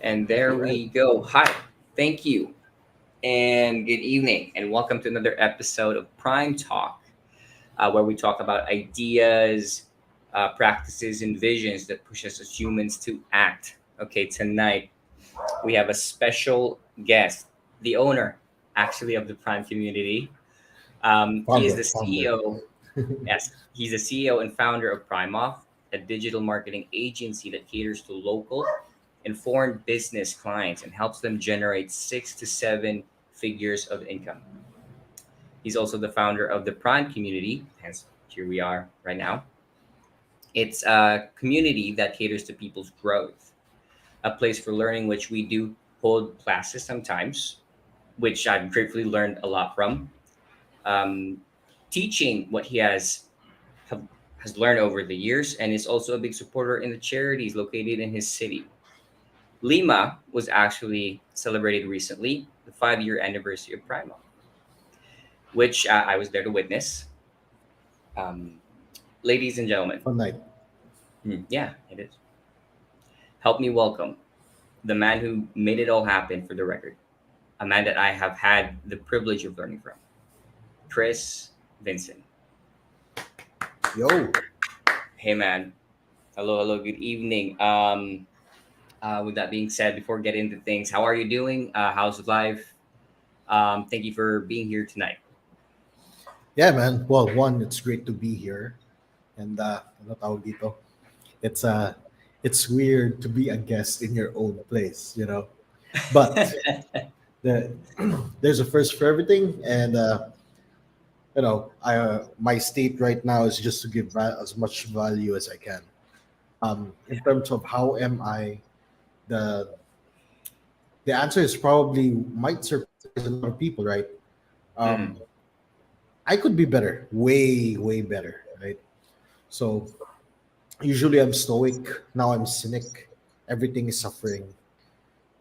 And there All right. we go. Hi, thank you, and good evening, and welcome to another episode of Prime Talk, where we talk about ideas, practices, and visions that push us as humans to act. Okay, tonight we have a special guest, the owner, actually, of the Prime community. He is Founder, the founder. CEO. Yes, he's the CEO and founder of Primof, a digital marketing agency that caters to local and foreign business clients and helps them generate 6 to 7 figures of income. He's also the founder of the Prime community, hence here we are right now. It's a community that caters to people's growth, a place for learning which we do hold classes sometimes, which I've gratefully learned a lot from. Um, Teaching what he have, has learned over the years, and is also a big supporter in the charities located in his city. Lima was actually celebrated recently, the 5 year anniversary of Primo, which I was there to witness. Um, Ladies and gentlemen, Fun night. yeah, it is. Help me welcome the man who made it all happen for the record, a man that I have had the privilege of learning from, Cris Vinson. Yo. Hey, man. Hello, hello, good evening. With that being said, before getting into things, how are you doing? How's life? Thank you for being here tonight. Yeah, man. Well, one, it's great to be here. And ano tawag dito? It's it's weird to be a guest in your own place, you know. But the there's a first for everything, and I my state right now is just to give as much value as I can. In terms of how am I, the the answer is probably might surprise a lot of people, right? Um, Mhm. I could be better, way better, right? So usually I'm stoic. Now I'm cynic. Everything is suffering,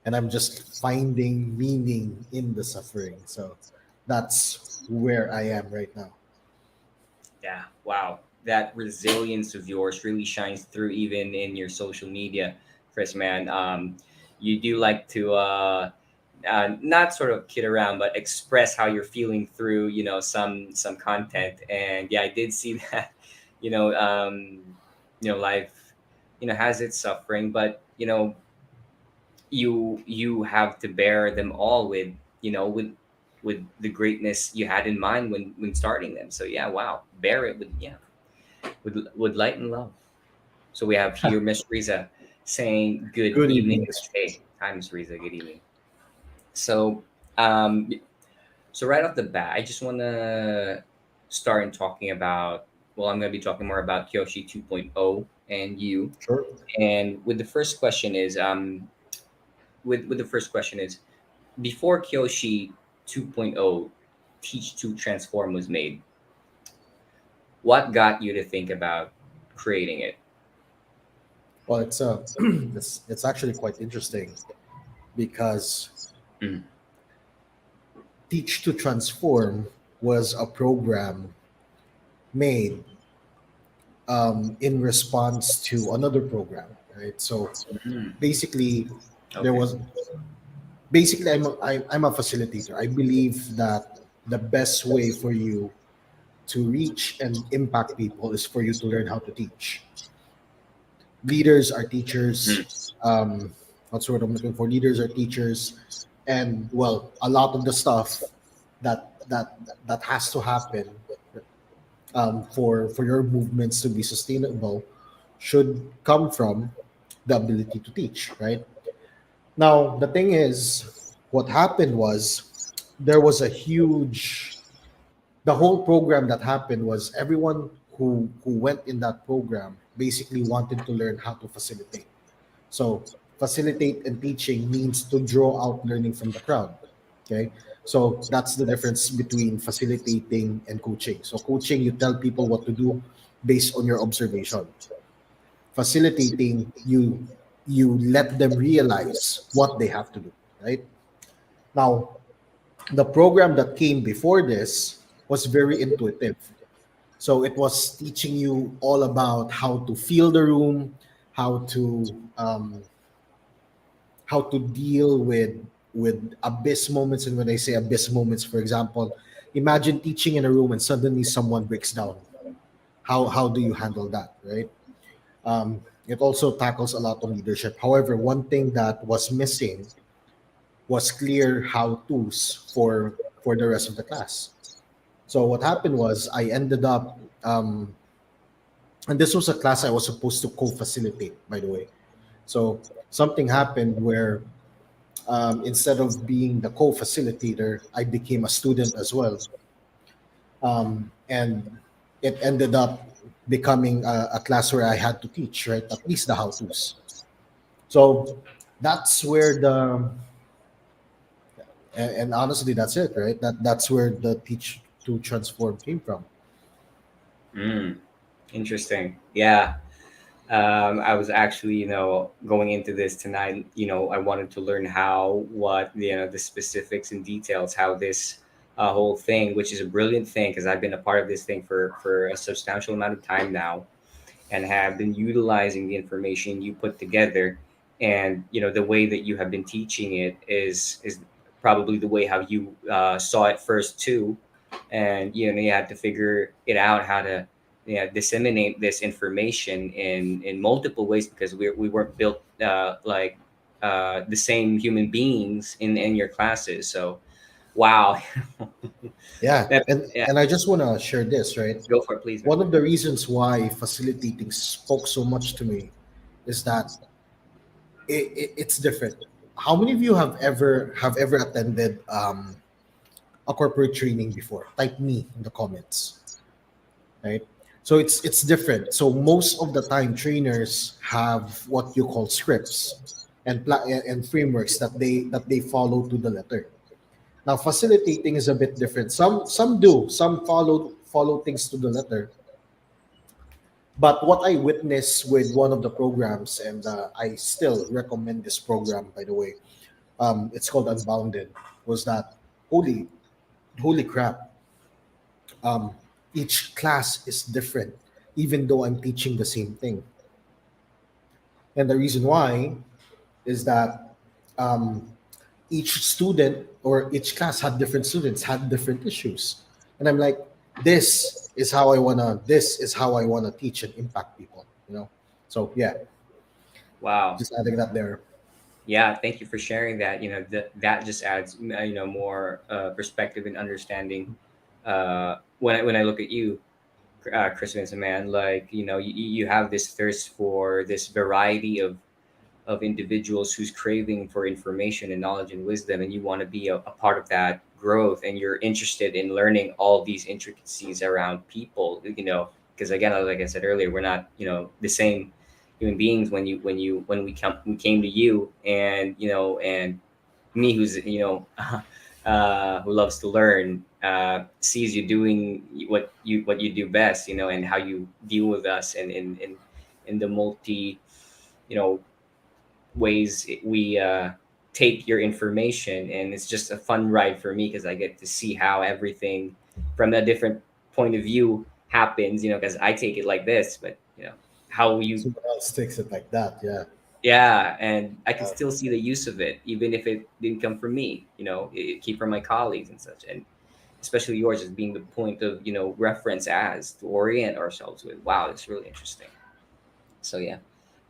and I'm just finding meaning in the suffering. So that's where I am right now. Yeah, wow. That resilience of yours really shines through even in your social media, Chris, man. You do like to not sort of kid around, but express how you're feeling through, some content. And yeah, I did see that, you know, um, life, has its suffering, but you have to bear them all with, with the greatness you had in mind when starting them. So yeah, wow, bear it with, yeah, with light and love. So we have here Miss Riza saying good Good evening. evening, Mr. Hey, hi Miss Riza, good evening. So um so right off the bat, I just want to start in talking about, well, I'm going to be talking more about Kyoshi 2.0 and you. Sure. And with the first question is, before Kyoshi 2.0 Teach to Transform was made, what got you to think about creating it? Well, it's it's actually quite interesting because Mm, Teach to Transform was a program made in response to another program, right? So mm, basically, there okay. was basically I'm a facilitator. I believe that the best way for you to reach and impact people is for you to learn how to teach. Leaders are Mm, teachers. That's what I'm looking for. Leaders are teachers, and well, a lot of the stuff that has to happen for your movements to be sustainable should come from the ability to teach, right? Now, the thing is, what happened was there was a huge, the whole program that happened was everyone who went in that program basically wanted to learn how to facilitate. So, facilitate and teaching means to draw out learning from the crowd. Okay. So that's the difference between facilitating and coaching. So coaching, you tell people what to do based on your observation. Facilitating, you let them realize what they have to do, right? Now, the program that came before this was very intuitive. So it was teaching you all about how to feel the room, how to how to deal with abyss moments. And when I say abyss moments, for example, imagine teaching in a room and suddenly someone breaks down. How do you handle that, right? It also tackles a lot on leadership. However, one thing that was missing was clear how to's for the rest of the class. So what happened was I ended up, and this was a class I was supposed to co-facilitate, by the way. So something happened where, instead of being the co-facilitator, I became a student as well, and it ended up becoming a class where I had to teach, right? At least the how tos. So that's where the and honestly, that's it, right? That's where the teach to transform came from. Mm, interesting. Yeah. I was actually, going into this tonight. I wanted to learn what the specifics and details, how this whole thing, which is a brilliant thing, because I've been a part of this thing for a substantial amount of time now, and have been utilizing the information you put together. And the way that you have been teaching it is probably the way how you saw it first too. And you had to figure it out how to, yeah, disseminate this information in multiple ways, because we weren't built like the same human beings in your classes. So wow. Yeah, That, and yeah, and I just want to share this, right? go for it, please, man. One of the reasons why facilitating spoke so much to me is that it's different. How many of you have ever attended a corporate training before? Type me in the comments, right? So it's different. So most of the time, trainers have what you call scripts and frameworks that they follow to the letter. Now, facilitating is a bit different. Some do, some follow things to the letter. But what I witnessed with one of the programs, and I still recommend this program, by the way, it's called Unbounded, was that holy, holy crap, um, each class is different, even though I'm teaching the same thing. And the reason why is that, um, each student or each class had different students, had different issues. And I'm like, this is how I wanna teach and impact people. So yeah, Wow. just adding that there. Yeah, thank you for sharing that. That just adds more perspective and understanding. When I look at you, Chris Vinson, man, like you have this thirst for this variety of individuals who's craving for information and knowledge and wisdom, and you want to be a part of that growth, and you're interested in learning all these intricacies around people. Because again, like I said earlier, we're not the same human beings when we came to you, and me, who's who loves to learn, sees you doing what you do best, and how you deal with us, and in the multi you know ways we take your information. And it's just a fun ride for me, because I get to see how everything from a different point of view happens, because I take it like this, but how you, Someone else takes it like that. Yeah. yeah, and I can still see the use of it, even if it didn't come from me. It came from my colleagues and such, and especially yours as being the point of reference as to orient ourselves with. Wow, that's really interesting. So yeah.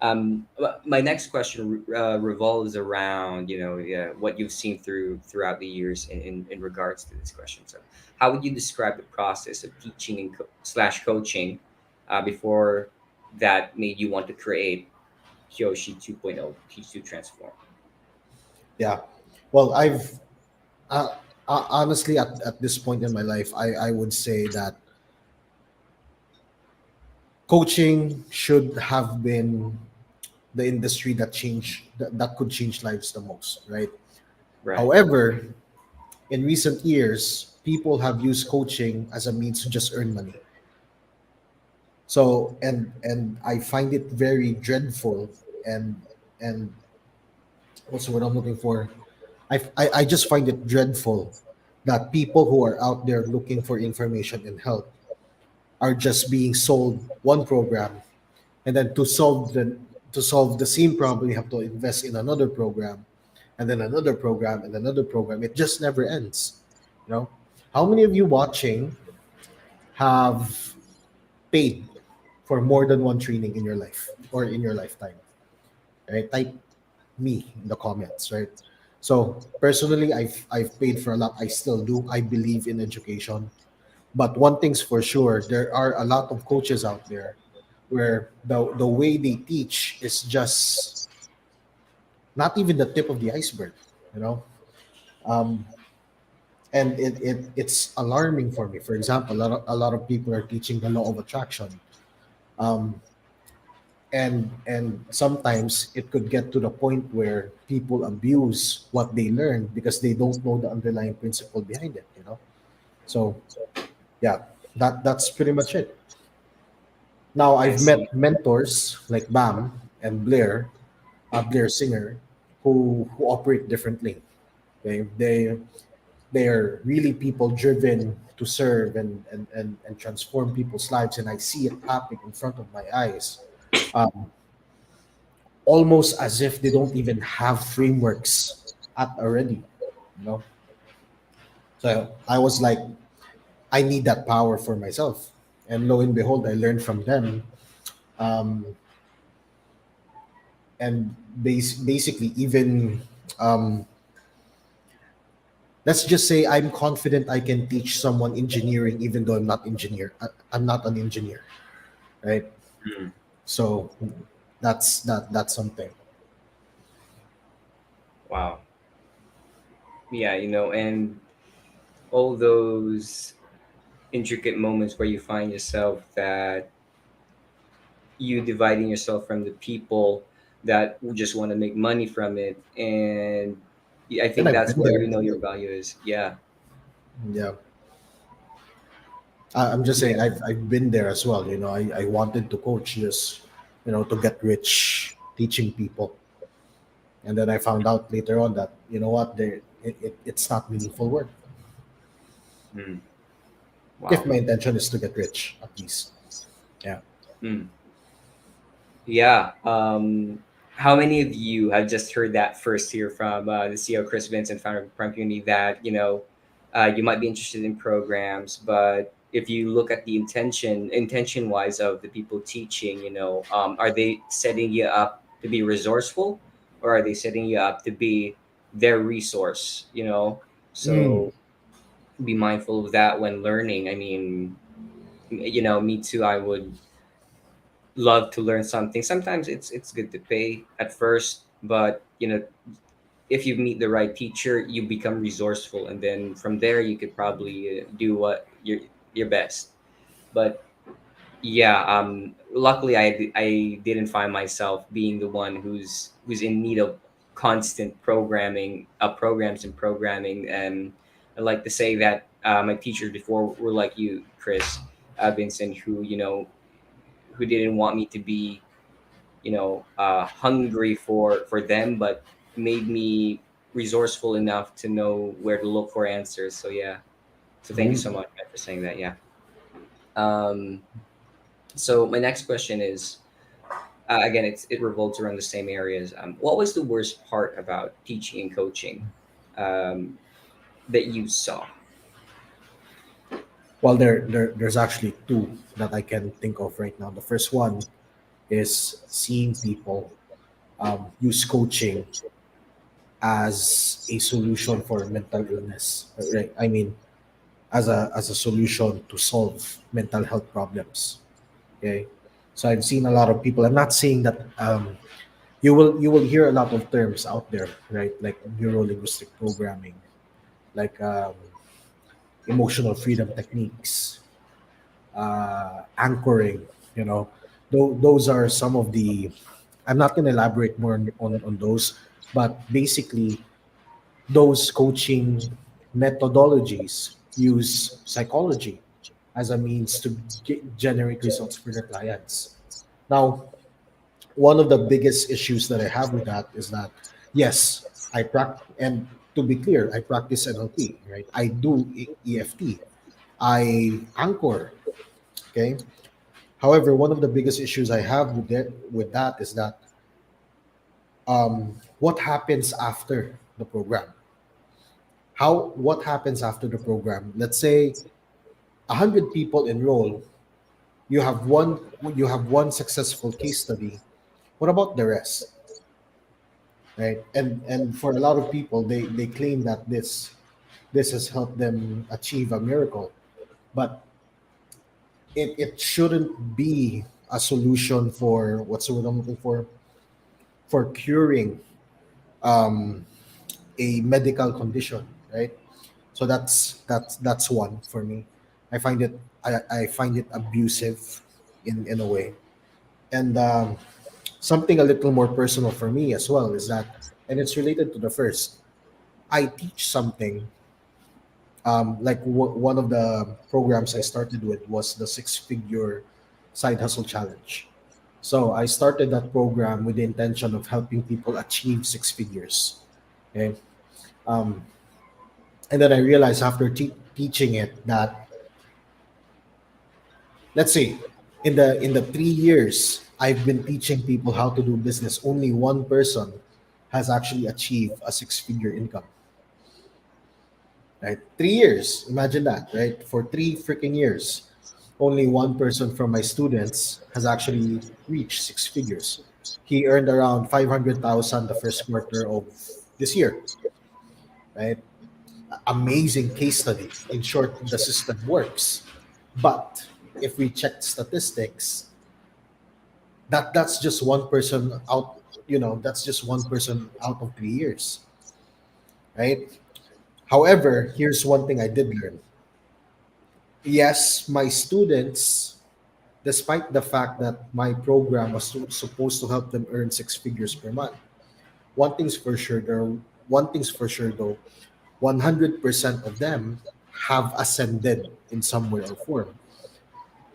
My next question revolves around yeah, what you've seen throughout the years in regards to this question. So, how would you describe the process of teaching and slash coaching before that made you want to create Kyoshi 2.0, Teach to Transform? Yeah. Well, uh, honestly, at this point in my life, I would say that coaching should have been the industry that could change lives the most, right? Right. However, in recent years, people have used coaching as a means to just earn money. So, and I find it very dreadful, and what's the word I'm looking for? I just find it dreadful that people who are out there looking for information and help are just being sold one program, and then to solve the same problem you have to invest in another program, and then another program and another program. It just never ends. You know, how many of you watching have paid for more than one training in your life or in your lifetime? Right? Type me in the comments, right? So personally, I've paid for a lot. I still do. I believe in education. But one thing's for sure, there are a lot of coaches out there where the way they teach is just not even the tip of the iceberg, you know. Um, and it's alarming for me. For example, a lot of people are teaching the law of attraction, um, and sometimes it could get to the point where people abuse what they learn because they don't know the underlying principle behind it. You know, so yeah, that's pretty much it. Now I I've see. met mentors like Bam and Blair Singer, who operate differently. They're really people driven to serve and transform people's lives, and I see it happening in front of my eyes, um, almost as if they don't even have frameworks at already, you know. So I was like, I need that power for myself, and lo and behold, I learned from them. um, and basically even, um, let's just say I'm confident I can teach someone engineering even though I'm not an engineer, right? Mm. So that's something. Wow. Yeah, and all those intricate moments where you find yourself that you dividing yourself from the people that just want to make money from it, and yeah, I And think I've that's been where there. your value is. Yeah. Yeah, I'm just Yeah. saying I've been there as well. You know, I wanted to coach just, to get rich teaching people, and then I found out later on that, you know what, it's not meaningful work Mm. if Wow. my intention is to get rich at least. Yeah. Mm. Yeah. How many of you have just heard that first here from the CEO, Cris Vinson, founder of Prime Community, that you might be interested in programs, but if you look at the intention wise of the people teaching, are they setting you up to be resourceful, or are they setting you up to be their resource? Mm. So be mindful of that when learning. I mean, me too. I would love to learn something. Sometimes it's good to pay at first, but if you meet the right teacher, you become resourceful, and then from there you could probably do what your best. But yeah, luckily I didn't find myself being the one who's in need of constant programs and programming. And I like to say that my teachers before were like you, Chris, Vincent, who didn't want me to be hungry for them, but made me resourceful enough to know where to look for answers. So yeah, so thank you Mm. so much, man, for saying that. Yeah. um so my next question is, again, it revolves around the same areas. What was the worst part about teaching and coaching, um that you saw? Well, there's actually two that I can think of right now. The first one is seeing people use coaching as a solution for mental illness. Right? I mean, as a solution to solve mental health problems. Okay, so I've seen a lot of people. I'm not saying that, you will hear a lot of terms out there, right? Like neuro linguistic programming, like, emotional freedom techniques, anchoring. You know, those are some of the. I'm not going to elaborate more on those, but basically, those coaching methodologies use psychology as a means to generate results for their clients. Now, one of the biggest issues that I have with that is that, yes, and to be clear, I practice NLP, right? I do EFT, I anchor, okay. However, one of the biggest issues I have with that is that what happens after the program? How what happens after the program? Let's say 100 people enroll. You have one. You have one successful case study. What about the rest, right? And for a lot of people, they claim that this has helped them achieve a miracle, but it shouldn't be a solution for what's the word I'm looking for curing um, a medical condition, right? So that's one for me. I find it abusive in a way, and something a little more personal for me as well is that, and it's related to the first. I teach something like one of the programs I started with was the six-figure side hustle challenge. So I started that program with the intention of helping people achieve six figures. Okay, um, and then I realized after teaching it that, let's say, in the 3 years I've been teaching people how to do business, only one person has actually achieved a six-figure income. Right, 3 years. Imagine that, right? For 3 freaking years, only one person from my students has actually reached six figures. He earned around 500,000 the first quarter of this year, right? Amazing case study. In short, the system works. But if we check statistics, that's just one person out, that's just one person out of 3 years, right? However, here's one thing I did learn. Yes, my students, despite the fact that my program was supposed to help them earn six figures per month, one thing's for sure, one thing's for sure though, 100% of them have ascended in some way or form.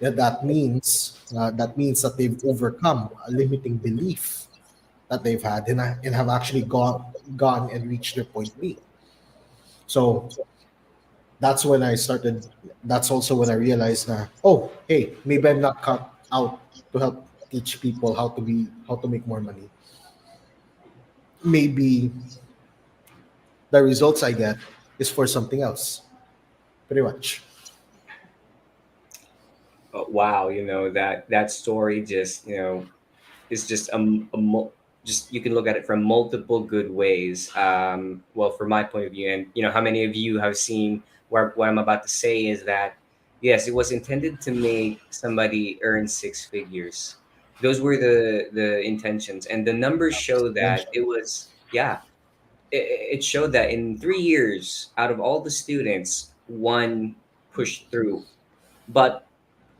That means that they've overcome a limiting belief that they've had, and have actually gone and reached their point B. So that's when I started. That's also when I realized that, oh, hey, maybe I'm not cut out to help teach people how to make more money. Maybe the results I get is for something else. Pretty much. Wow, that story just is just just you can look at it from multiple good ways. Well, from my point of view, and how many of you have seen what I'm about to say is that yes, it was intended to make somebody earn six figures. Those were the intentions, and the numbers show that it was, yeah. It showed that in 3 years, out of all the students, one pushed through. But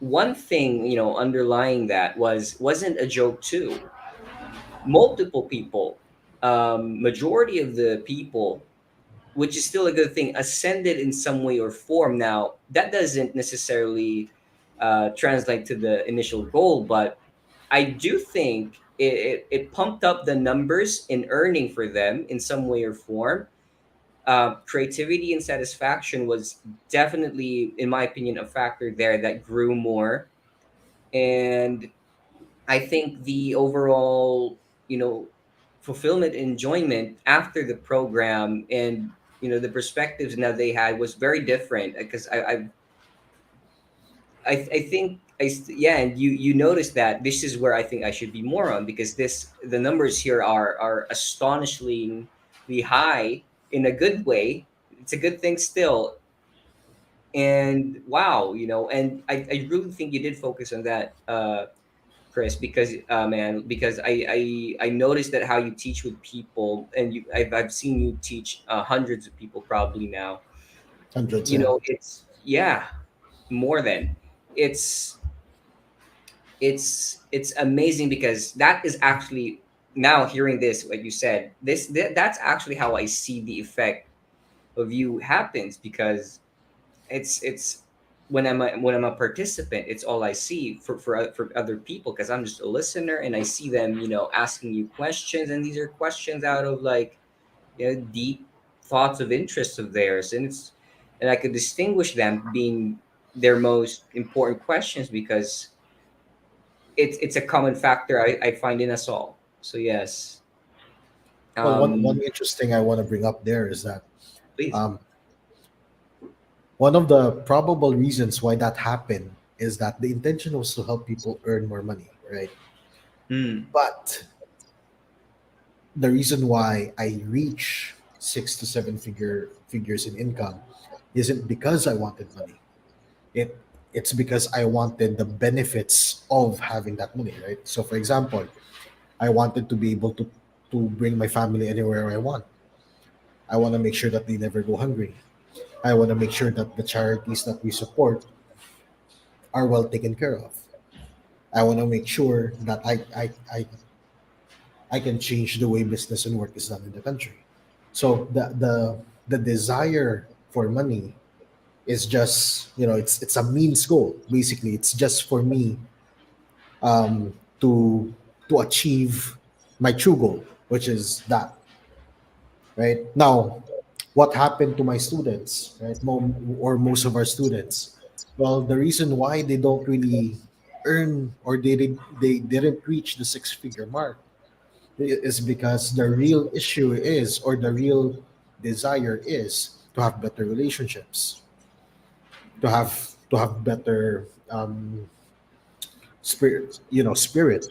one thing underlying that wasn't a joke too. Multiple people, majority of the people, which is still a good thing, ascended in some way or form. Now that doesn't necessarily translate to the initial goal, but I do think it pumped up the numbers in earning for them in some way or form. Creativity and satisfaction was definitely, in my opinion, a factor there that grew more. And I think the overall, you know, fulfillment and enjoyment after the program, and the perspectives now they had was very different, because I think yeah, and you notice that this is where I think I should be more on, because the numbers here are astonishingly high in a good way. It's a good thing still. And wow, and I really think you did focus on that, Chris, because man, because I noticed that how you teach with people, and I've seen you teach hundreds of people probably now. Hundreds, yeah. It's, yeah, more than, it's it's amazing, because that is actually, now hearing this, what you said, that's actually how I see the effect of you happens, because it's when I'm a participant, it's all I see for other people, because I'm just a listener, and I see them asking you questions, and these are questions out of, like, deep thoughts of interest of theirs, and I could distinguish them being their most important questions, because it's a common factor I find in us all. So yes. Well, one Um, interesting I want to bring up there is that please. um, one of the probable reasons why that happened is that the intention was to help people earn more money, right? Mm, But the reason why I reach 6 to 7 figures in income isn't because I wanted money. It's because I wanted the benefits of having that money, right? So for example, I wanted to be able to bring my family anywhere I want. I want to make sure that they never go hungry. I want to make sure that the charities that we support are well taken care of. I want to make sure that I can change the way business and work is done in the country. So the desire for money is just, it's a means goal. Basically, it's just for me um, to to achieve my true goal, which is that, right? Now, what happened to my students, right? Or most of our students. Well, the reason why they don't really earn, or they didn't reach the six-figure mark, is because the real issue is, or the real desire is, to have better relationships, to have better spirit,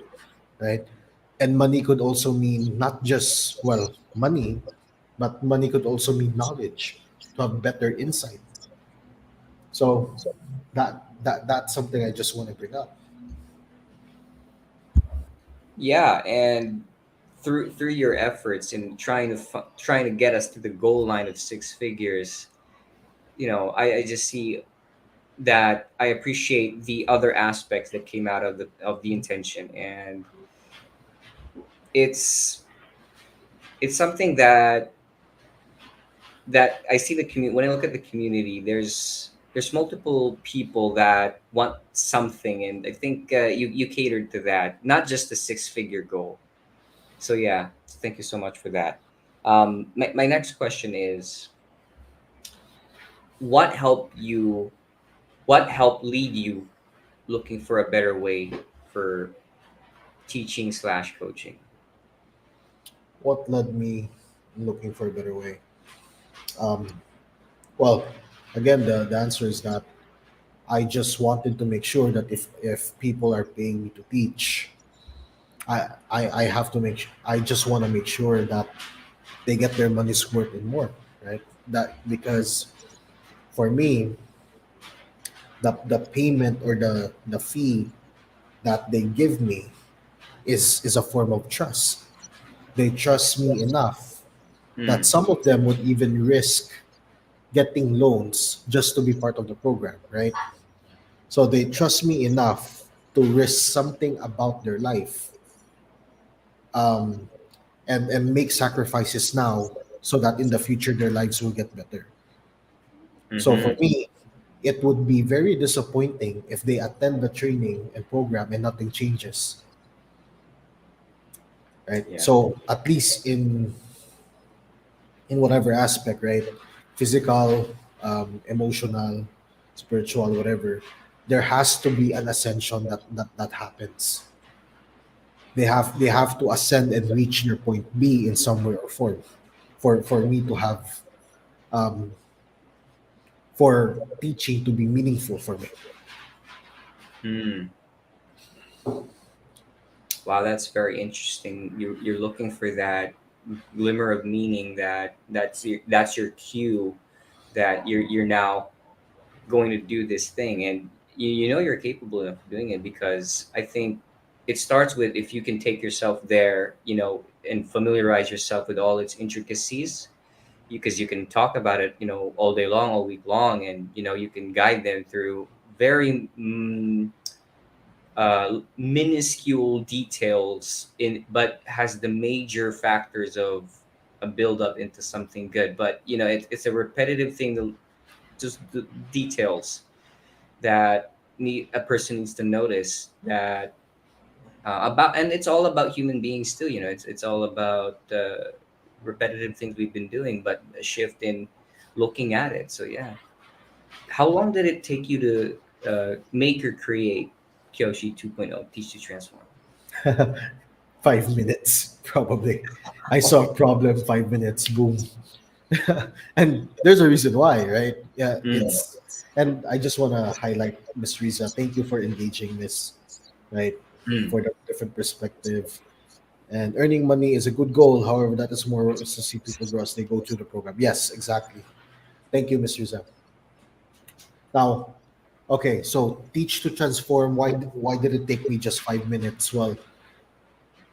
right? And money could also mean not just, well, money, but money could also mean knowledge, to have better insight. So that's something I just want to bring up. yeah, and through your efforts in trying to get us to the goal line of six figures, I just see that I appreciate the other aspects that came out of the intention, and it's it's something that I see the community. When I look at the community, there's multiple people that want something, and I think you catered to that, not just the six figure goal. So yeah, thank you so much for that. My next question is, what helped you? What helped lead you looking for a better way for teaching slash coaching? What led me looking for a better way? Um, well, again, the answer is that I just wanted to make sure that if people are paying me to teach, I have to I just want to make sure that they get their money's worth and more, right? That because for me, the payment, or the fee that they give me is a form of trust. They trust me enough that Mm, some of them would even risk getting loans just to be part of the program, right? So they trust me enough to risk something about their life, um, and make sacrifices now, so that in the future their lives will get better. So for mm-hmm. me, it would be very disappointing if they attend the training and program and nothing changes, right? Yeah. So at least in whatever aspect, right? Physical, emotional, spiritual, whatever, there has to be an ascension that happens. They have to ascend and reach their point B in some way or form, for me to have, um, for teaching to be meaningful for me. Mm. Wow, that's very interesting. You're looking for that glimmer of meaning, that's your cue that you're now going to do this thing, and you know you're capable of doing it, because I think it starts with, if you can take yourself there, and familiarize yourself with all its intricacies, because you can talk about it, all day long, all week long, and you can guide them through very minuscule details, but has the major factors of a build up into something good. But it's a repetitive thing, just the details that a person needs to notice, that about, and it's all about human beings too. It's all about repetitive things we've been doing, but a shift in looking at it. So yeah, how long did it take you to make or create Kyoshi 2.0, Teach to Transform? 5 minutes, probably. I saw a problem, 5 minutes, boom. And there's a reason why, right? Yeah, Mm, and I just want to highlight Miss Riza. Thank you for engaging this, right? mm. For the different perspective. And earning money is a good goal. However, that is more is to see people grow as they go through the program. Yes, exactly. Thank you, Miss Riza. Now, okay, so teach to transform. Why did it take me just 5 minutes? Well,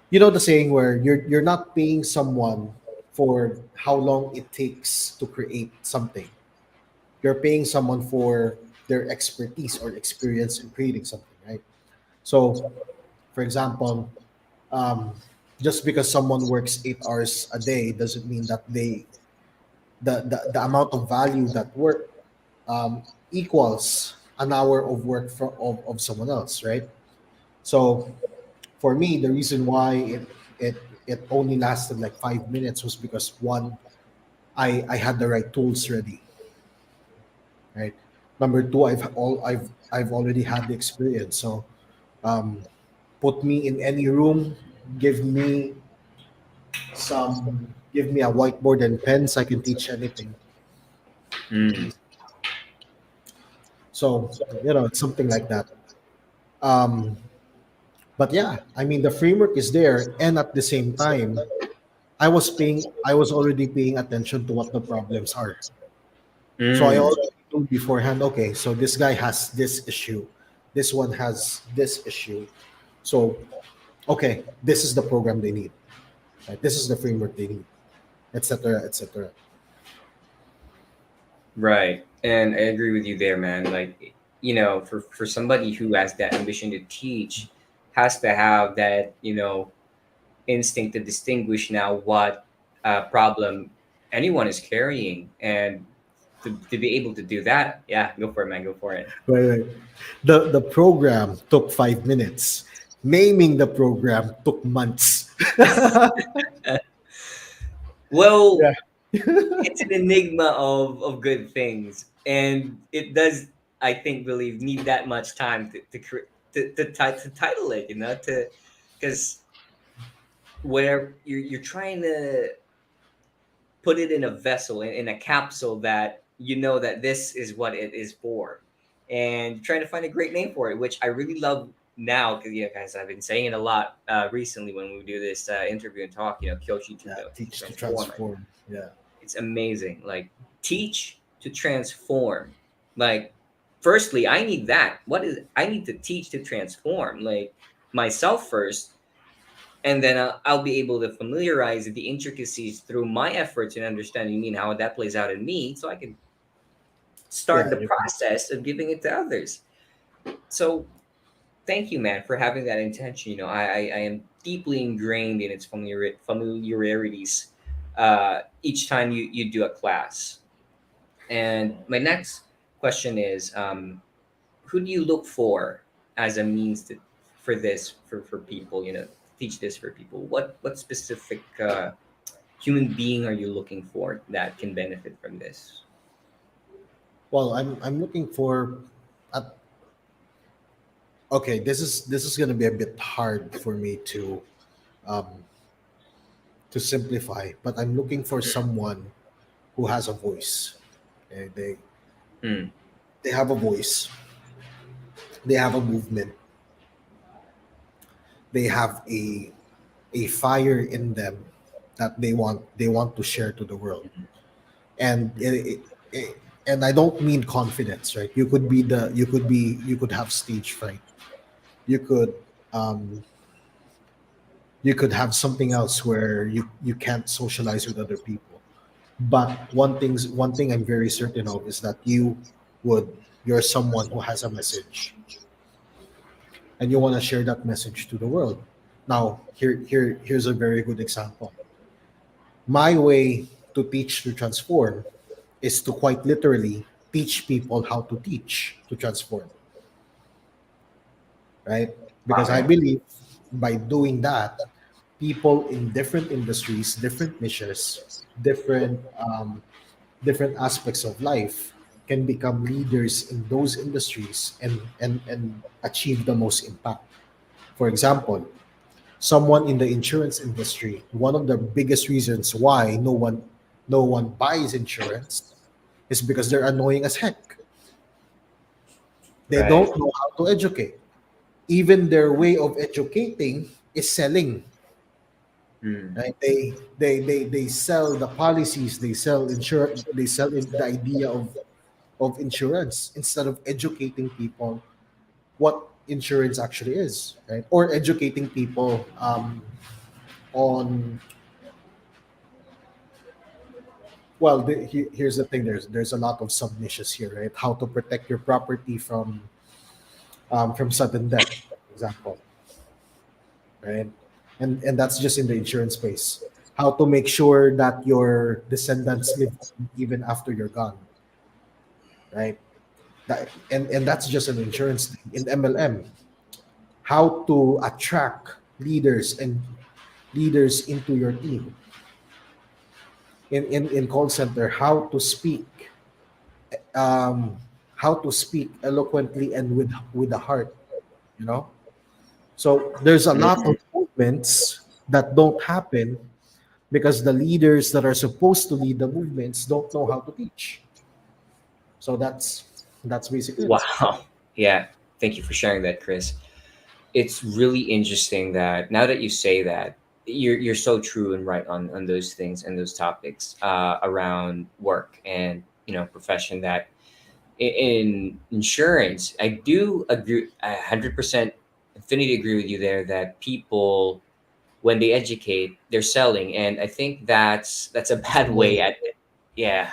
you know the saying where you're not paying someone for how long it takes to create something. You're paying someone for their expertise or experience in creating something, right? So, for example, um, just because someone works 8 hours a day doesn't mean that the amount of value that work um, equals an hour of work of someone else, right? So for me, the reason why it only lasted like 5 minutes was because one, I had the right tools ready, right? Number two, I've already had the experience. So um, put me in any room, give me give me a whiteboard and pens, I can teach anything. Mm. So it's something like that. Um, but yeah, I mean the framework is there, and at the same time, I was already paying attention to what the problems are. So I Mm. already knew beforehand, okay, so this guy has this issue, this one has this issue. So, okay, this is the program they need, right? This is the framework they need, etc., etc. Right. And I agree with you there, man. Like, for somebody who has that ambition to teach, has to have that, instinct to distinguish now what problem anyone is carrying. And to be able to do that, yeah, go for it, man. Go for it. Right, right. The program took 5 minutes. Naming the program took months. Well, Yeah, it's an enigma of good things, and it does, I think, believe need that much time to title it, to because where you're trying to put it in a vessel, in a capsule that that this is what it is for, and you're trying to find a great name for it, which I really love now because, yeah, guys, I've been saying it a lot recently when we do this interview and talk, Kyoshi to, yeah. to Teach to transform. transform. Yeah, It's amazing. Like, teach to transform. Like, firstly, I need that. What is I need to teach to transform? Like, myself first, and then I'll be able to familiarize the intricacies through my efforts in understanding me and how that plays out in me, so I can start yeah. the process of giving it to others. So, thank you, man, for having that intention. I am deeply ingrained in its familiarities each time you do a class. And my next question is, who do you look for as a means for this, for people, teach this for people? What specific human being are you looking for that can benefit from this? Well, I'm looking for. Uh, okay, this is gonna be a bit hard for me um, to simplify, but I'm looking for someone who has a voice. Okay? Mm, They have a voice. They have a movement. They have a fire in them that they want to share to the world. And and I don't mean confidence, right? You could have stage fright. You could um, you could have something else where you can't socialize with other people. But one thing I'm very certain of is that you're someone who has a message, and you want to share that message to the world. Now, here's a very good example. My way to teach to transform is to quite literally teach people how to teach to transform, right? Because I wow. believe by doing that, people in different industries, different niches, different different aspects of life can become leaders in those industries and achieve the most impact. For example, someone in the insurance industry, one of the biggest reasons why no one buys insurance is because they're annoying as heck. They Right. don't know how to educate. Even their way of educating is selling. Mm. Right? They sell the policies, they sell the idea of insurance instead of educating people what insurance actually is, right? Or educating people on, well, here's the thing. There's a lot of sub niches here, right? How to protect your property from sudden death, for example, right? And that's just in the insurance space. How to make sure that your descendants live on even after you're gone, right? And that's just an insurance thing. In MLM, how to attract leaders into your team. In call center, um, how to speak eloquently and with the heart, you know. So there's a lot of Mm. movements that don't happen because the leaders that are supposed to lead the movements don't know how to teach. So that's basically it. Wow. Yeah. Thank you for sharing that, Chris. It's really interesting that now that you say that, you're so true and right on those things and those topics around work and profession, that in insurance, I do agree 100%, infinity agree with you there, that people, when they educate, they're selling, and I think that's a It's bad way annoying. at it. Yeah.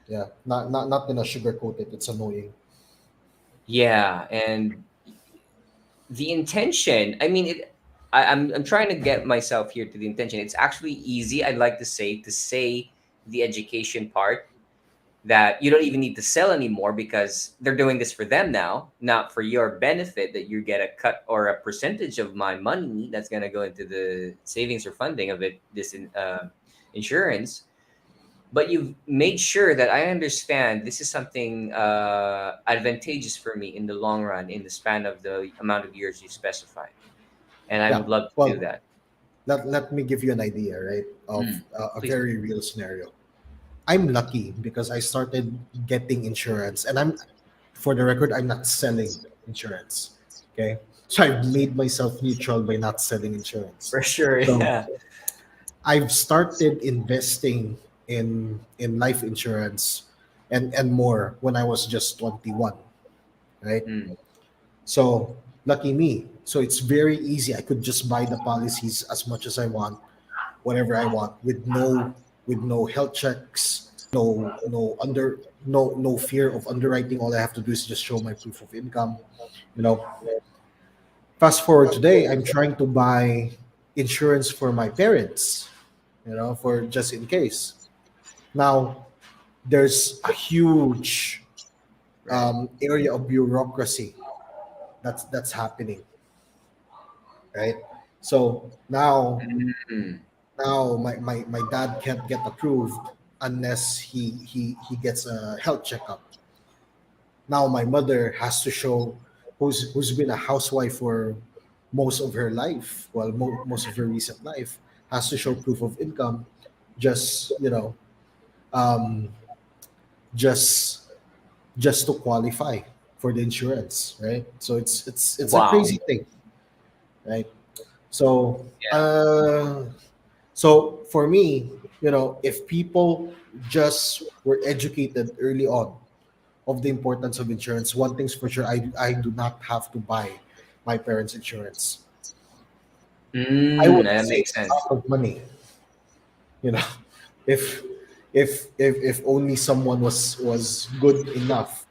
Yeah, not gonna sugarcoat it. It's annoying. Yeah, and the intention, I mean, I'm trying to get myself here to the intention. It's actually easy, I'd like to say the education part, that you don't even need to sell anymore because they're doing this for them now, not for your benefit, that you get a cut or a percentage of my money that's going to go into the savings or funding of it, this insurance. But you've made sure that I understand this is something advantageous for me in the long run, in the span of the amount of years you specified, and I Yeah. would love to do Well, that. let me give you an idea, right, of Mm, a please. very real scenario. I'm lucky because I started getting insurance, and for the record, I'm not selling insurance. Okay, so I've made myself neutral by not selling insurance. For sure. So Yeah. I've started investing in life insurance and more when I was just 21, right? Mm, So lucky me. So it's very easy. I could just buy the policies as much as I want, whatever I want, with no health checks, no fear of underwriting. All I have to do is just show my proof of income. You know. Fast forward today, I'm trying to buy insurance for my parents. For just in case. Now there's a huge right. area of bureaucracy that's happening, right? So Mm, now my dad can't get approved unless he gets a health checkup. Now my mother has to show, who's been a housewife for most of her life, well, most of her recent life, has to show proof of income, just um just just to qualify for the insurance, right? So it's a wow. crazy thing, right? So Yeah. so for me, if people just were educated early on of the importance of insurance, one thing's for sure, I do not have to buy my parents' insurance. I would That save makes a lot sense. of money, you know, if if only someone was good enough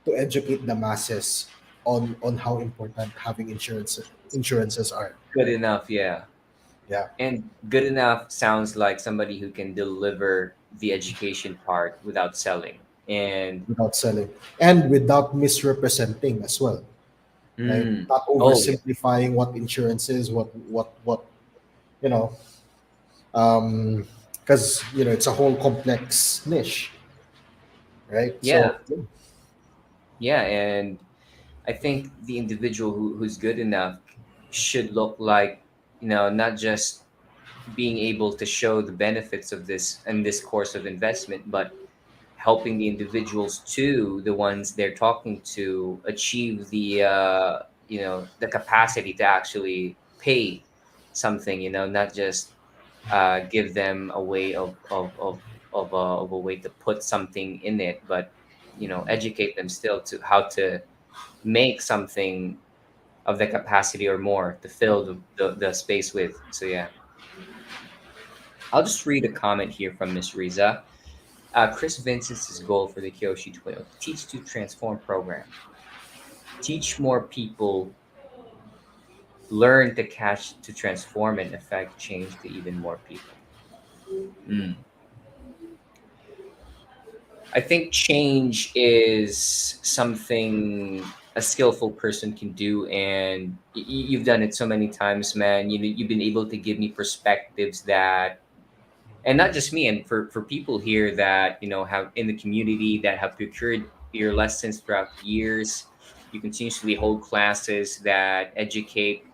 to educate the masses on how important having insurances are. Good enough, yeah. Yeah, And good enough sounds like somebody who can deliver the education part without selling. And without selling and without misrepresenting as well, right? mm, Not oh yeah, oversimplifying what insurance is, what you know, because it's a whole complex niche, right? yeah, So yeah. And I think the individual who's good enough should look like not just being able to show the benefits of this and this course of investment, but helping the individuals too, the ones they're talking to, achieve the capacity to actually pay something, not just give them a way of a way to put something in it, but educate them still to how to make something of the capacity or more to fill the space with. So yeah, I'll just read a comment here from Miss Riza. Chris Vincent's goal for the Kyoshi 12 Teach to Transform program. Teach more people, learn to catch to transform and affect change to even more people. Mm. I think change is something a skillful person can do, and you've done it so many times, man. You've been able to give me perspectives that, and not just me, and for people here that have in the community that have procured your lessons throughout the years. You continuously hold classes that educate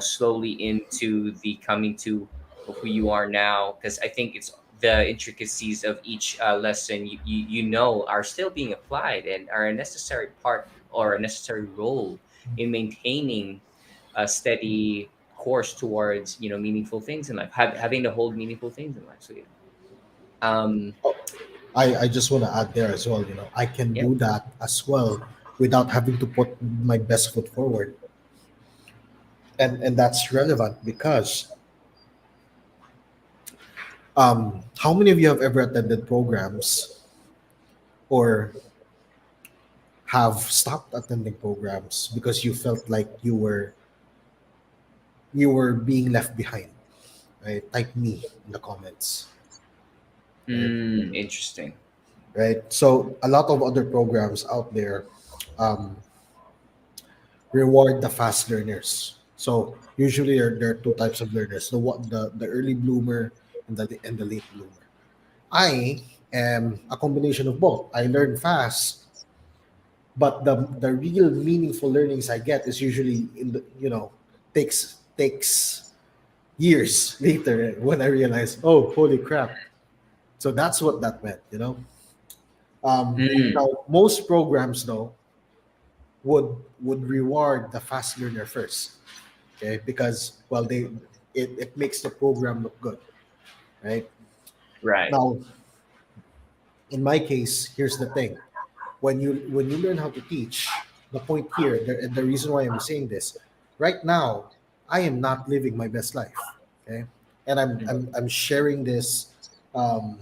slowly into the coming to who you are now, because I think it's the intricacies of each lesson are still being applied and are a necessary part or a necessary role in maintaining a steady course towards meaningful things in life, having to hold meaningful things in life. So yeah. um I just want to add there as well. I can yeah. do that as well without having to put my best foot forward, and that's relevant because how many of you have ever attended programs or have stopped attending programs because you felt like you were being left behind, right? Type me in the comments, right? Interesting. Right. So a lot of other programs out there um, reward the fast learners. So usually there are two types of learners: the early bloomer and the late bloomer. I am a combination of both. I learn fast, but the real meaningful learnings I get is usually in the takes years later when I realize, oh, holy crap. So. That's what that meant. Mm, Now, most programs though would reward the fast learner first, okay? Because well, it makes the program look good, right? right. Now, in my case, here's the thing: when you learn how to teach, the point here, and the reason why I'm saying this, right now, I am not living my best life, okay? And I'm sharing this um,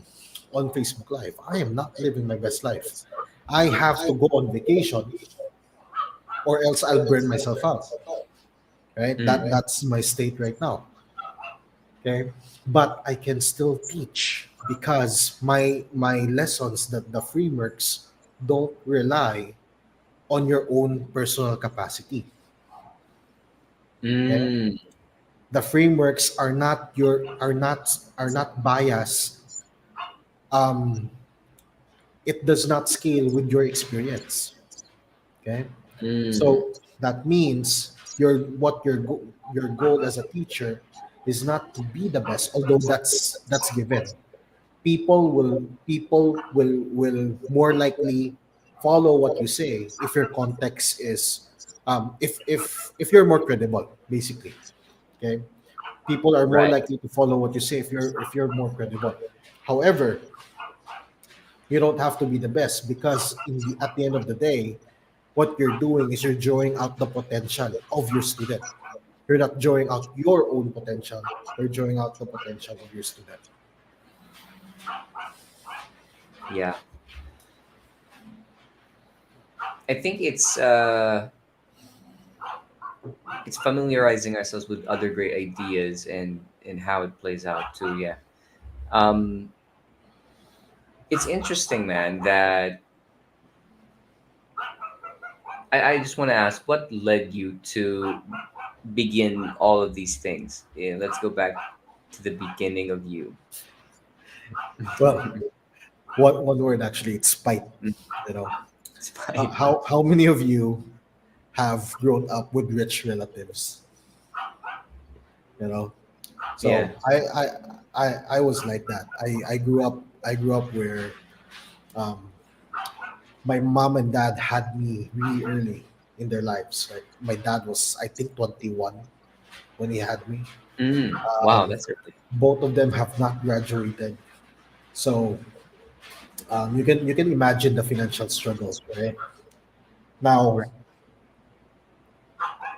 on Facebook Live. I am not living my best life. I have to go on vacation, or else I'll burn myself out. Right? Mm, That's my state right now. Okay, but I can still teach because my lessons, that the frameworks don't rely on your own personal capacity. Okay, mm, the frameworks are not biased. Um, it does not scale with your experience. Okay, mm, so that means your goal as a teacher is not to be the best, although that's given. People will more likely follow what you say if your context is if you're more credible, basically. Okay, people are more right. likely to follow what you say if you're more credible. However, you don't have to be the best, because at the end of the day, what you're doing is you're drawing out the potential of your student. You're not drawing out your own potential, you're drawing out the potential of your student. Yeah, I think it's familiarizing ourselves with other great ideas and how it plays out too. Yeah. um it's interesting, man, that I just want to ask what led you to begin all of these things. Yeah, let's go back to the beginning of you. Well, one word, actually, it's spite. You know, It's fine. how many of you have grown up with rich relatives, you know. Yeah. So I was like that. I grew up where um, my mom and dad had me really early in their lives. Like my dad was, I think, 21 when he had me. Wow, Um, that's early. Both of them have not graduated, so you can imagine the financial struggle, right? Right. Now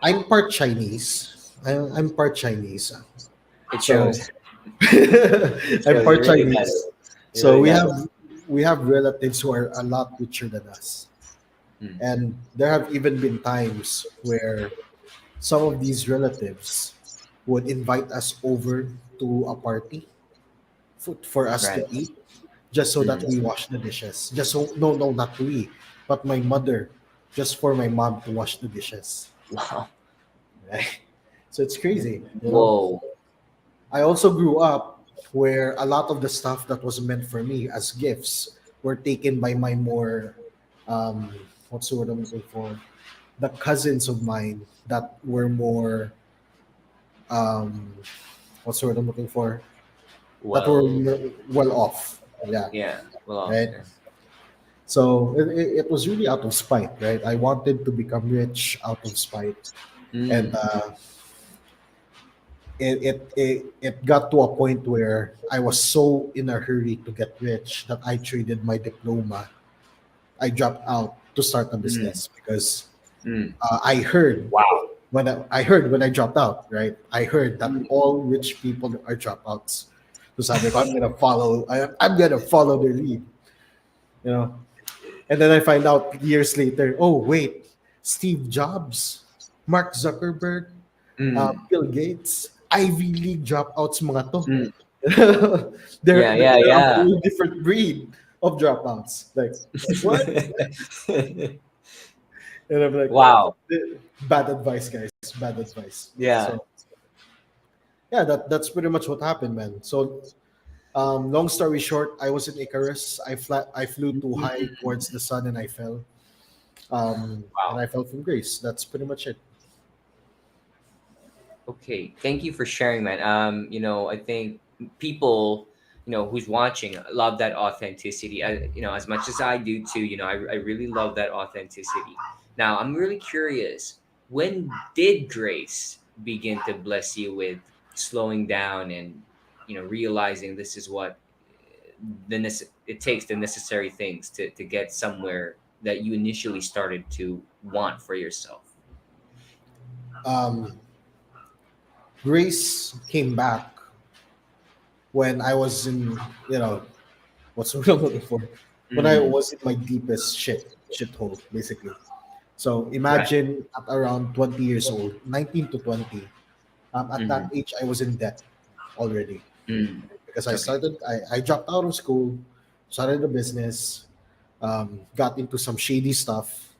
I'm part Chinese. I'm part Chinese, It so shows. It I'm shows. You part really got it. Chinese. You So really got it. we have relatives who are a lot richer than us, Mm. and there have even been times where some of these relatives would invite us over to a party for us to Right. eat, just so that Mm. we wash the dishes. Just so no, not we, but my mother, just for my mom to wash the dishes. Wow. Right? So it's crazy, you know. Whoa. I also grew up where a lot of the stuff that was meant for me as gifts were taken by my more what's the word I'm looking for? The cousins of mine that were more um what's the word I'm looking for? That were Well. well off. Yeah, Yeah. Well off. right. Yeah. So it was really out of spite, right? I wanted to become rich out of spite, and Mm. it got to a point where I was so in a hurry to get rich that I traded my diploma. I dropped out to start a Mm. business because Mm. I heard Wow. I heard when I dropped out, right? I heard that Mm. all rich people are dropouts. So sabi ko, I'm gonna follow their lead, you know. And then I find out years later, oh wait, Steve Jobs, Mark Zuckerberg, Mm. Bill Gates, Ivy League dropouts mga to. Mm. they're Yeah. Yeah. they're a Yeah. whole different breed of dropouts. Like what? And I'm like, Wow. bad advice, guys. Bad advice. Yeah. So yeah, that's pretty much what happened, man. So long story short, I was in Icarus. I flew too high towards the sun and I fell. And Wow. I fell from grace. That's pretty much it. Okay, thank you for sharing, man. I think people, who's watching, love that authenticity. As much as I do too. I really love that authenticity. Now, I'm really curious. When did grace begin to bless you with slowing down and realizing this is what it takes, the necessary things to get somewhere that you initially started to want for yourself? Um, Grace came back when I was in, what's what I'm looking for? When I Mm, was in my deepest shithole, basically. So right. imagine at around 20 years old, 19 to 20. At that Mm-hmm. age, I was in debt already Mm. because Okay. I dropped out of school, started a business, got into some shady stuff,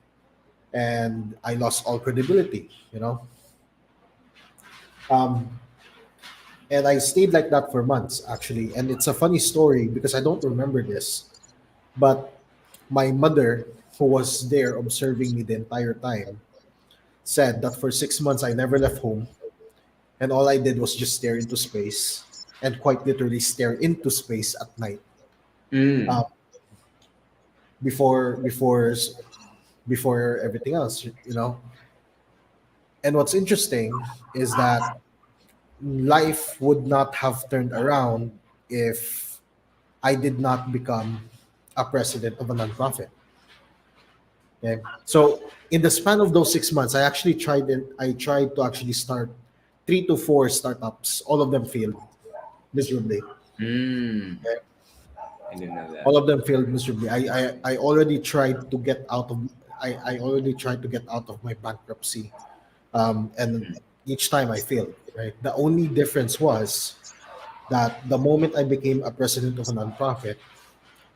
and I lost all credibility, you know. Um, and I stayed like that for months, actually. And it's a funny story because I don't remember this, but my mother, who was there observing me the entire time, said that for 6 months I never left home, and all I did was just stare into space, and quite literally stare into space at night. Mm. Uh, before before before everything else, you know. And what's interesting is that life would not have turned around if I did not become a president of a nonprofit. Okay, so in the span of those 6 months, I tried to actually start 3 to 4 startups. All of them failed miserably. Mm. Okay? I didn't know that. All of them failed miserably. I already tried to get out of I already tried to get out of my bankruptcy, and Mm. each time I failed. Right. The only difference was that the moment I became a president of a nonprofit,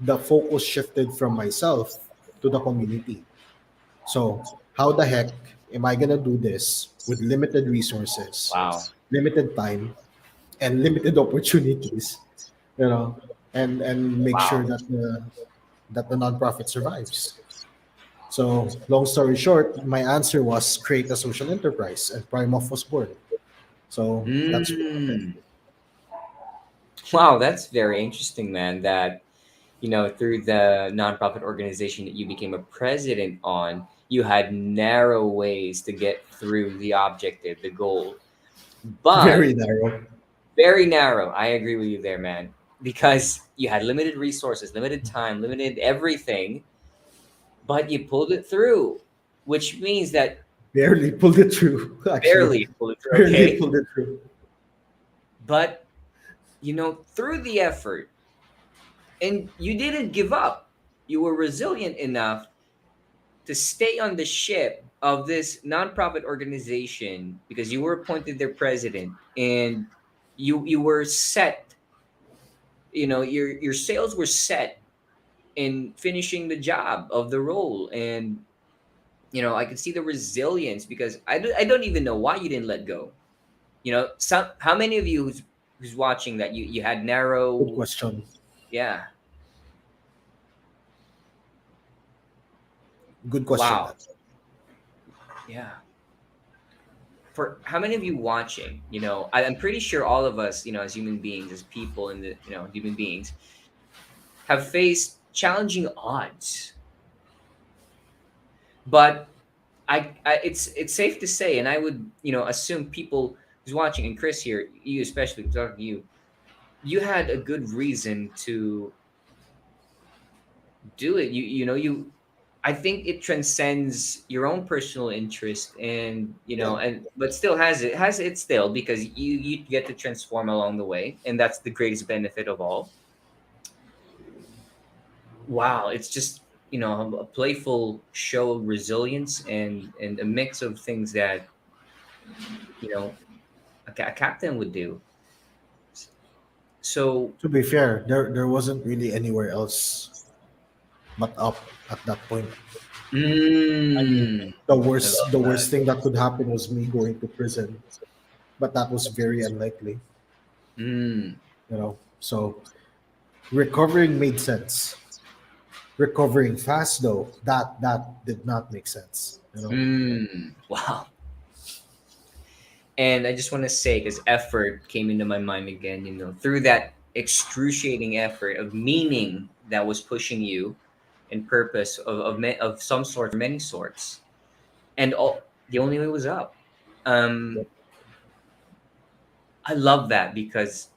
the focus shifted from myself to the community. So, how the heck am I gonna do this with limited resources, Wow. limited time, and limited opportunities? You know, and make sure Wow. that the nonprofit survives. So, long story short, my answer was create a social enterprise, and Primof was born. So that's one of it. Mm. Wow, that's very interesting, man. That through the nonprofit organization that you became a president on, you had narrow ways to get through the objective, the goal, but Very narrow. very narrow. I agree with you there, man, because you had limited resources, limited time, limited everything, but you pulled it through, which means that Barely pulled it through. Actually, barely pulled it through, barely okay? pulled it through. But, through the effort, and you didn't give up. You were resilient enough to stay on the ship of this nonprofit organization because you were appointed their president, and you were set. Your sales were set in finishing the job of the role. And I could see the resilience because I don't even know why you didn't let go. Some how many of you who's watching that you had Good narrow. question. Yeah. Good question. Wow. Yeah. For how many of you watching, I'm pretty sure all of us, as human beings, as people in the, human beings, have faced challenging odds. But it's safe to say, and I would, assume people who's watching, and Chris here, you especially, talking to you, you had a good reason to do it. I think it transcends your own personal interest, and Yeah. but still has it still, because you get to transform along the way, and that's the greatest benefit of all. Wow, it's just a playful show of resilience, and a mix of things that you know a captain would do. So, To be fair, there wasn't really anywhere else but up at that point. I mean, mm, the I worst love the that. worst thing that could happen was me going to prison, but that was very unlikely. Mm, So recovering made sense. Recovering fast though, that did not make sense. wow. And I just want to say, because effort came into my mind again, through that excruciating effort of meaning that was pushing you, and purpose of some sort, many sorts, and the only way was up. Um, I love that because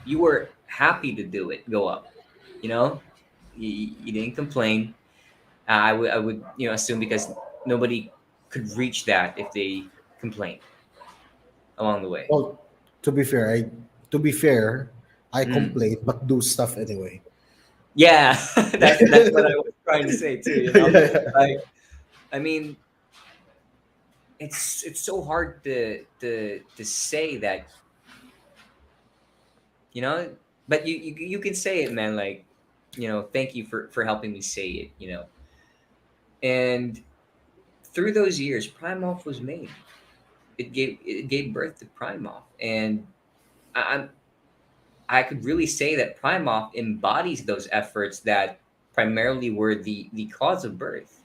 you were happy to do it, go up. You know, you didn't complain. I would assume, because nobody could reach that if they complained along the way. Well, to be fair, I Mm. complain but do stuff anyway. Yeah, that's what I was trying to say too. Yeah. Like, I mean, it's so hard to say that, you know, but you can say it, man. Like, thank you for helping me say it. And through those years, Primof was made. It gave birth to Primof, and I, I'm I could really say that Primof embodies those efforts that primarily were the cause of birth.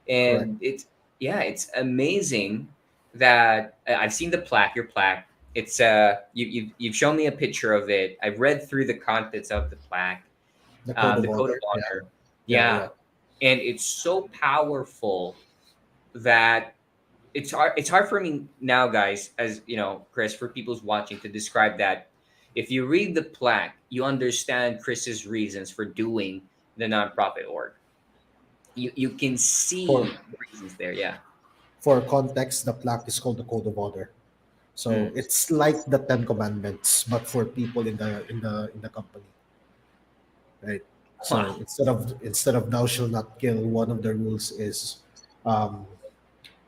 Correct. And it's amazing that I've seen the plaque, your plaque. It's you've shown me a picture of it. I've read through the contents of the plaque, The code of the code of honor. Yeah. honor. Yeah. Yeah, Yeah. and it's so powerful that it's hard for me now, guys, as Chris, for people's watching, to describe that. If you read the plaque, you understand Chris's reasons for doing the nonprofit org. You can For see the reasons there. Yeah. for context, the plaque is called the code of honor. So Mm. it's like the Ten Commandments, but for people in the company, right? So Wow. instead of thou shall not kill, one of the rules is um,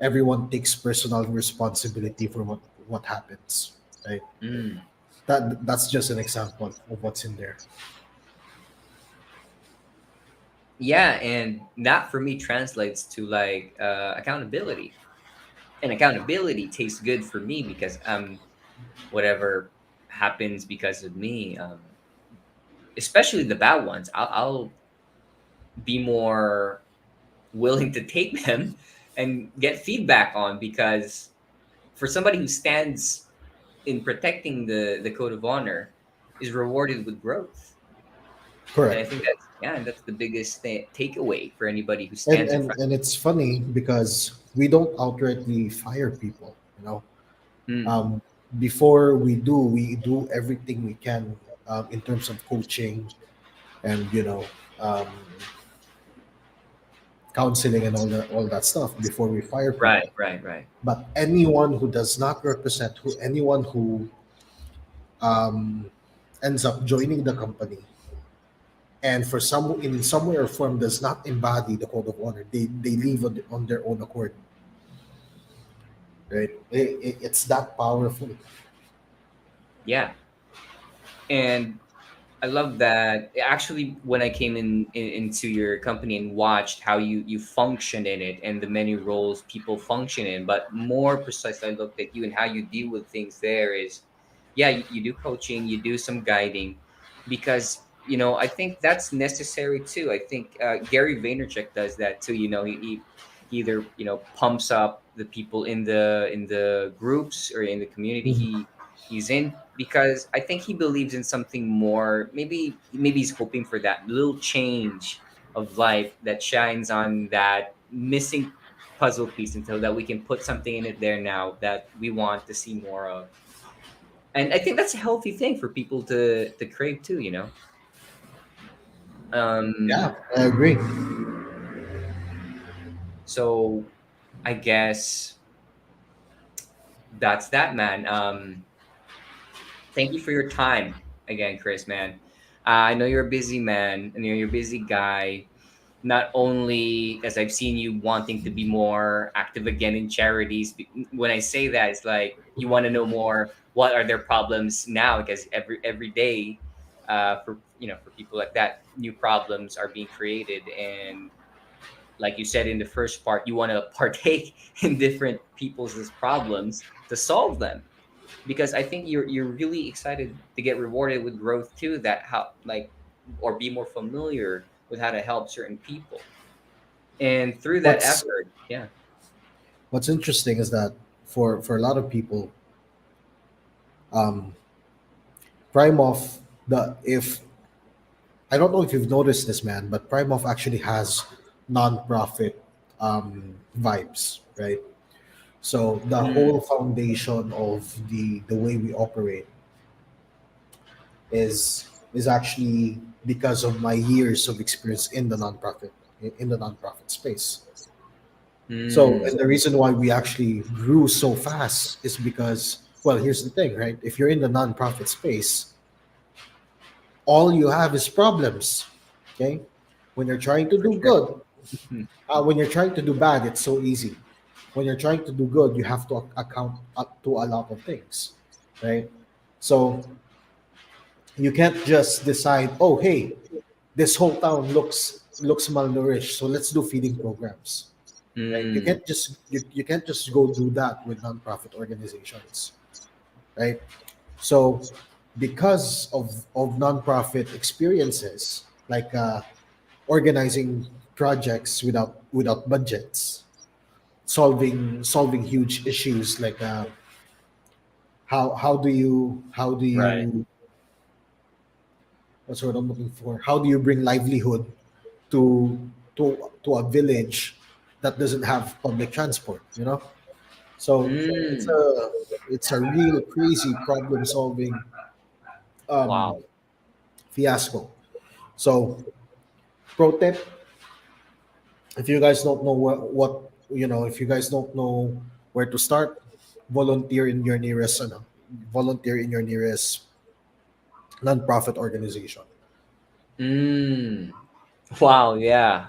everyone takes personal responsibility for what happens, right? Mm. That's just an example of what's in there. Yeah, and that for me translates to, like, accountability. And accountability tastes good for me because whatever happens because of me, especially the bad ones, I'll be more willing to take them and get feedback on, because for somebody who stands in protecting the code of honor is rewarded with growth. And I Correct. think that's, yeah, and that's the biggest takeaway for anybody who and stands in and front. and it's funny because we don't outrightly fire people, you know. Mm, um, Before we do everything we can, in terms of coaching and, um, counseling and all that stuff before we fire right, people. right, right. But anyone who does not represent, who anyone who um, ends up joining the company and for some in some way or form does not embody the code of honor, they leave on their own accord, right? It's that powerful. Yeah. And I love that. Actually, when I came into your company and watched how you function in it and the many roles people function in, but more precisely, I looked at you and how you deal with things. There is, yeah, you do coaching, you do some guiding, because I think that's necessary too. I think Gary Vaynerchuk does that too. He either pumps up the people in the groups or in the community Mhm. he's in, because I think he believes in something more. Maybe he's hoping for that little change of life that shines on that missing puzzle piece until that we can put something in it there now that we want to see more of. And I think that's a healthy thing for people to crave too. Yeah, Um I agree. so I guess that's that, man. Thank you for your time again, Chris, man. I know you're a busy man and you're a busy guy. Not only as I've seen you wanting to be more active again in charities. When I say that, it's like you want to know more. What are their problems now? Because every day, for people like that, new problems are being created, and like you said in the first part, you want to partake in different people's problems to solve them, because I think you're really excited to get rewarded with growth too. That how like or be more familiar with how to help certain people, and through that What's effort, yeah. What's interesting is that for a lot of people, um, Primof, the if I don't know if you've noticed this, man, but Primof actually has non-profit vibes, right? So the Mm, whole foundation of the way we operate is actually because of my years of experience in the nonprofit space. So, mm, and the reason why we actually grew so fast is because, well, here's the thing, right? If you're in the nonprofit space, all you have is problems. Okay, when you're trying to for do sure. good, when you're trying to do bad, it's so easy. When you're trying to do good, you have to account up to a lot of things, right? So you can't just decide, oh, hey, this whole town looks malnourished, so let's do feeding programs, right? You Mm, can't just you can't just go do that with nonprofit organizations, right? So because of nonprofit experiences, like organizing projects without budgets, solving huge issues like how do right. you what's what I'm looking for? How do you bring livelihood to to a village that doesn't have public transport? You know, so Mm, it's a real crazy problem solving um, wow. fiasco. So, pro tip: if you guys don't know if you guys don't know where to start, volunteer in your nearest volunteer in your nearest nonprofit organization. Mm, wow. Yeah.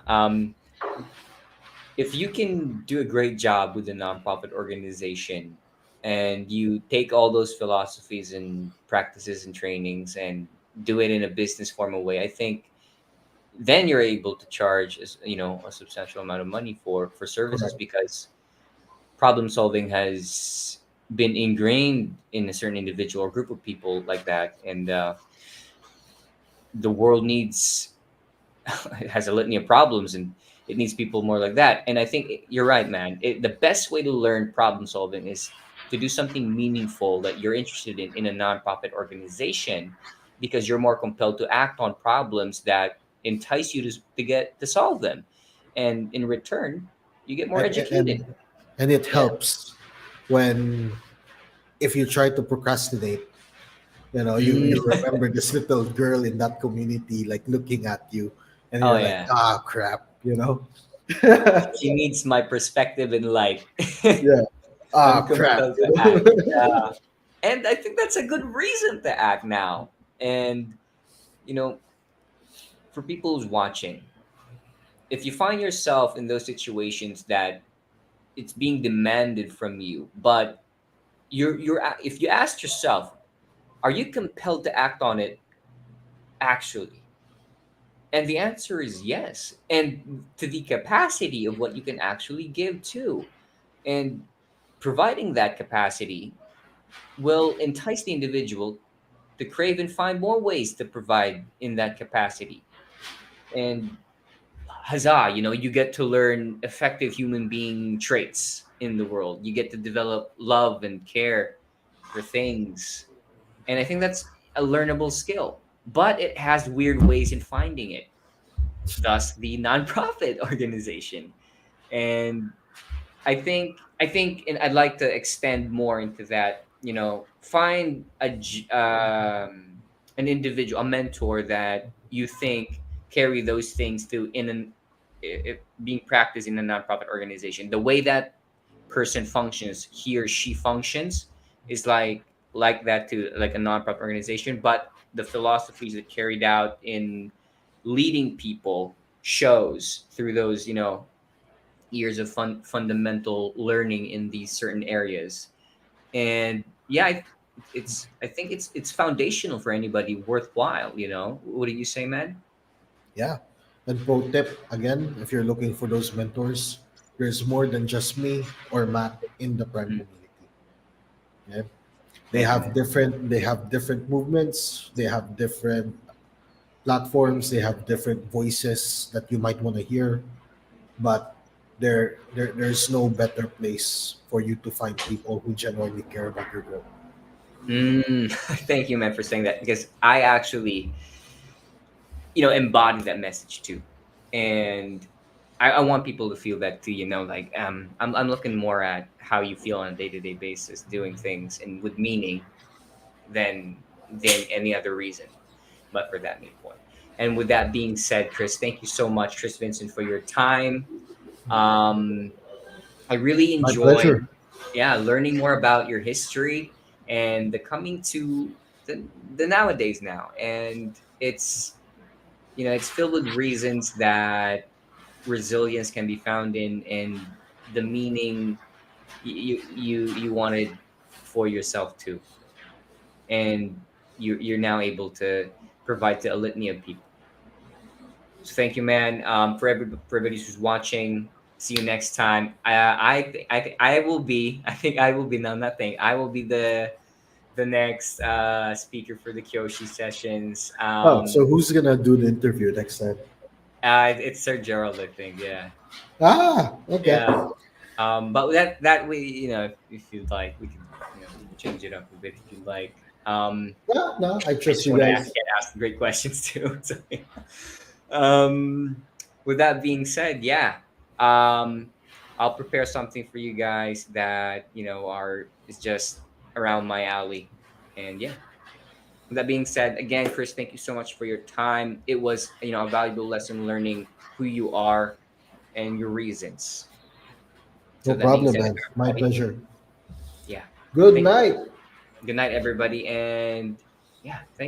If you can do a great job with a nonprofit organization and you take all those philosophies and practices and trainings and do it in a business formal way, I think then you're able to charge a substantial amount of money for services, Correct. because problem solving has been ingrained in a certain individual or group of people like that, and the world needs it has a litany of problems, and it needs people more like that. And I think you're right, man. The best way to learn problem solving is to do something meaningful that you're interested in a nonprofit organization, because you're more compelled to act on problems that entice you to get to solve them, and in return you get more A- educated. and it Yeah. helps when, if you try to procrastinate, Mm. you remember this little girl in that community like looking at you, and Oh you're like, yeah, ah, crap, she needs my perspective in light. yeah, I'm ah, crap, compelled to act. Yeah. And I think that's a good reason to act now. And, you know, for people who's watching, if you find yourself in those situations that it's being demanded from you, but if you ask yourself, are you compelled to act on it actually? And the answer is yes. And to the capacity of what you can actually give to. And providing that capacity will entice the individual to crave and find more ways to provide in that capacity. And huzzah, you get to learn effective human being traits in the world. You get to develop love and care for things. And I think that's a learnable skill, but it has weird ways in finding it. Thus, the nonprofit organization. And I think, and I'd like to extend more into that. Find an individual, a mentor that you think carry those things through in being practiced in a nonprofit organization. The way that person functions, he or she functions, is like that to like a nonprofit organization, but the philosophies that carried out in leading people shows through those years of fundamental learning in these certain areas. And yeah, I think it's foundational for anybody worthwhile. What do you say, man? yeah. And pro tip again, if you're looking for those mentors, there's more than just me or Matt in the Prime Mhm. community. Yeah. Thank you, man. They have different movements, they have different platforms, they have different voices that you might want to hear, but there's no better place for you to find people who genuinely care about your growth. Thank you, man, for saying that, because I actually embody that message too. And I want people to feel that too. Like I'm looking more at how you feel on a day-to-day basis doing things and with meaning than any other reason, but for that main point. And with that being said, Chris, thank you so much, Chris Vincent, for your time. um I really My enjoyed, pleasure. yeah, learning more about your history and the coming to the nowadays now. And it's filled with reasons that resilience can be found in, and the meaning you wanted for yourself too. And you're now able to provide to a litany of people. So thank you, man. For everybody who's watching, see you next time. I will be. I think I will be. No, nothing. I will be the next speaker for the Kyoshi sessions. Oh, so who's gonna do the interview next time? It's Sir Gerald, I think. Yeah, Ah, okay. yeah. But that way, if you'd like, we could change it up a bit if you'd like. No, no, I I trust just you want to guys. get asked great questions too. So, yeah. um, with that being said, yeah, um, I'll prepare something for you guys that are is just around my alley. And yeah, with that being said, again, Chris, thank you so much for your time. It was a valuable lesson learning who you are and your reasons. So No that being problem, said, man. My everybody, pleasure. yeah, Good thank you. night. Good night, everybody, and yeah, thank